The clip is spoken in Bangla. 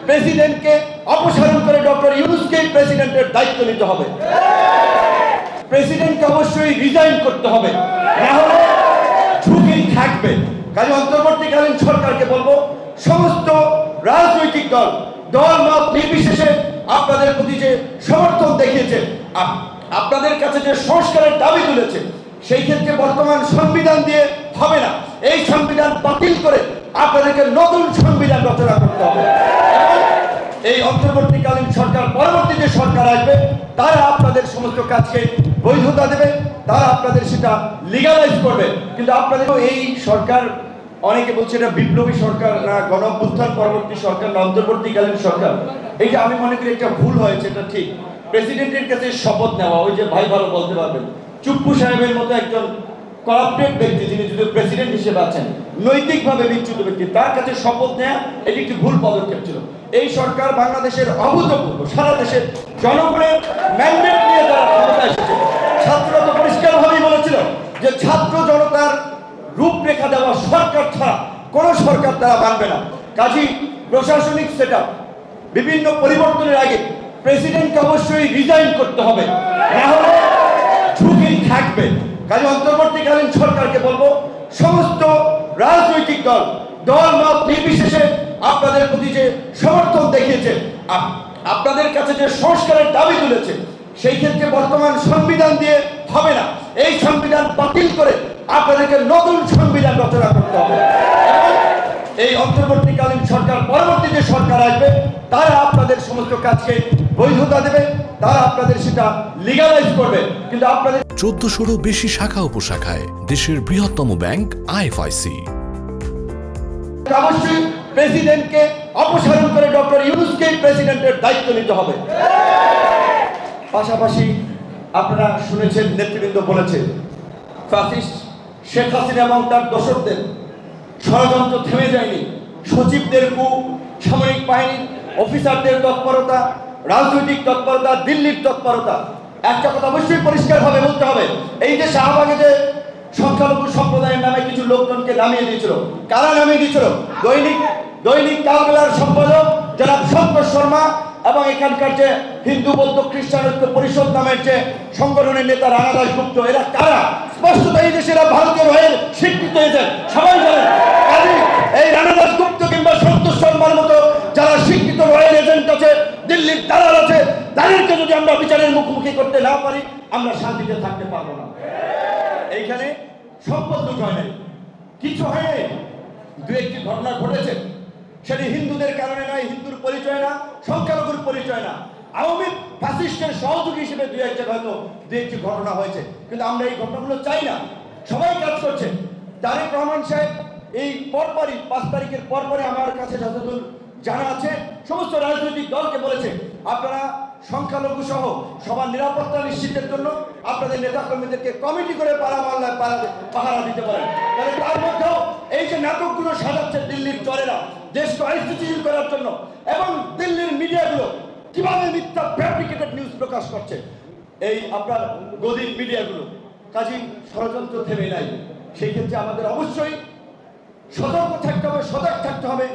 প্রেসিডেন্টকে অপসারণ করে ডক্টর ইউনূসকে প্রেসিডেন্টের দায়িত্ব নিতে হবে। প্রেসিডেন্টকে অবশ্যই রিজাইন করতে হবে, না হলে ঝুঁকি থাকবে। কাজে অন্তর্বর্তীকালীন সরকারকে বলবো, সমস্ত রাজনৈতিক দল মত নির্বিশেষে আপনাদের প্রতি যে সমর্থন দেখিয়েছে, আপনাদের কাছে যে সংস্কারের দাবি তুলেছে, সেই ক্ষেত্রে বর্তমান সংবিধান দিয়ে হবে না। এই সংবিধান বাতিল করে আপনাদেরকে নতুন সংবিধান রচনা করতে হবে। এই অন্তর্বর্তীকালীন সরকার, পরবর্তী যে সরকার আসবে, তারা আপনাদের সমস্ত কাজকে বৈধতা দেবে, তারা আপনাদের সেটা লিগালাইজ করবে। কিন্তু আপনাদের এই সরকার, অনেকে বলছে এটা বিপ্লবী সরকার না গণঅভ্যুত্থান পরবর্তী সরকার না অন্তর্বর্তীকালীন সরকার, এটা আমি মনে করি একটা ভুল হয়েছে। এটা ঠিক, প্রেসিডেন্টের কাছে শপথ নেওয়া, ওই যে ভাই ভালো বলতে পারবেন, চুপ্পু সাহেবের মতো একজন করাপ্টেড ব্যক্তি, যিনি যদি প্রেসিডেন্ট হিসেবে আছেন, নৈতিকভাবে বিচ্যুত ব্যক্তি, তার কাছে শপথ নেওয়া এটি একটি ভুল পদক্ষেপ ছিল। এই সরকার বাংলাদেশের অভূতপূর্ব, সারা দেশের জনগণের ম্যান্ডেট নিয়ে তারা ক্ষমতা এসেছে। ছাত্ররা তো পরিষ্কারভাবেই বলেছিল যে ছাত্র জনতার রূপরেখা দেওয়া সরকার ছাড়া কোন সরকার তারা মানবে না। কাজী প্রশাসনিক সেটআপ বিভিন্ন পরিবর্তনের আগে প্রেসিডেন্টকে অবশ্যই রিজাইন করতে হবে, না হলে ঝুঁকি থাকবে। কাজে অন্তর্বর্তীকালীন সরকারকে বলবো, সমস্ত রাজনৈতিক দল মত নির্বিশেষে আপনাদের প্রতি যে সমর্থন দেখিয়েছে, আপনাদের কাছে যে সংস্কারের দাবি তুলেছে, সেই ক্ষেত্রে বর্তমান সংবিধান দিয়ে হবে না। এই সংবিধান বাতিল করে আপনাদেরকে নতুন সংবিধান রচনা করতে হবে। এই অন্তর্বর্তীকালীন সরকার, পরবর্তী যে সরকার আসবে, তারা আপনাদের সমস্ত কাজকে বৈধতা দেবে, তারা আপনাদের সেটা লিগালাইজ করবে। কিন্তু আপনাদের 1400-রও বেশি শাখা উপশাখায় দেশের বৃহত্তম ব্যাংক আইএফআইসি। অবশ্যই প্রেসিডেন্টকে অপসারণ করে ডক্টর ইউনূসকে প্রেসিডেন্টের দায়িত্ব নিতে হবে। পাশাপাশি আপনারা শুনেছেন, নেতৃবৃন্দ বলেছে, ফ্যাসিস্ট শেখ হাসিনা এবং তার দোসরদের ষড়যন্ত্র থেমে যায়নি। সচিবদের কূপ, সামরিক বাহিনীর অফিসারদের তৎপরতা, রাজনৈতিক তৎপরতা, দিল্লির তৎপরতা, একটা কথা অবশ্যই পরিষ্কারভাবে বলতে হবে, এই যে শাহবাগে যে সংখ্যালঘু সম্প্রদায়ের নামে কিছু লোকজনকে নামিয়ে দিয়েছিল, কারা নামিয়ে দিয়েছিল? দৈনিক কালবেলার সম্পাদক জনাব সন্তোষ শর্মা এবং এখানকার যে হিন্দু বৌদ্ধ খ্রিস্টান ঐক্য পরিষদ নামের যে সংগঠনের নেতা রানা দাশগুপ্ত, এরা কারা? স্পষ্টত এই দেশের ভারতীয় হয়ে স্বীকৃত হয়েছে, সবাই জানেন। এই রানা দাশগুপ্ত কিংবা সন্তোষ শর্মার মতো যারা স্বীকৃত রয়্যাল এজেন্ট আছে, দিল্লির দালাল আছে, তাদেরকে যদি আমরা বিচারের মুখোমুখি করতে না পারি, আমরা শান্তিতে থাকতে পারবো না। এইখানে সম্পদ লুট হয় নাই, কিছু হয়নি, দু একটি ঘটনা ঘটেছে, সেটি হিন্দুদের কারণে নয়, হিন্দুর পরিচয় না, সংখ্যালঘুর পরিচয় না, আওয়ামী ফ্যাসিস্টের সহযোগী হিসেবে দু একটি ঘটনা হয়েছে। কিন্তু আমরা এই ঘটনাগুলো চাই না, সবাই কাজ করছে। তারেক রহমান সাহেব এই পরপরই 5 তারিখের পরপরই আমার কাছে যতদূর জানা আছে, সমস্ত রাজনৈতিক দলকে বলেছে, আপনারা সংখ্যালঘু সহ সবার নিরাপত্তা নিশ্চিতের জন্য আপনাদের নেতাকর্মীদেরকে কমিটি করে পাহারা দিতে পারেন। তাহলে তার মধ্যেও এই যে নাটকগুলো সাজাচ্ছে দিল্লির চরেরা দেশকে অস্থিতিশীল করার জন্য, এবং দিল্লির মিডিয়াগুলো কিভাবে মিথ্যা ফ্যাব্রিকেটেড নিউজ প্রকাশ করছে, এই আপনার গদির মিডিয়াগুলো, কাজী ষড়যন্ত্র থেমে নাই। সেই ক্ষেত্রে আমাদের অবশ্যই সতর্ক থাকতে হবে, সজাগ থাকতে হবে।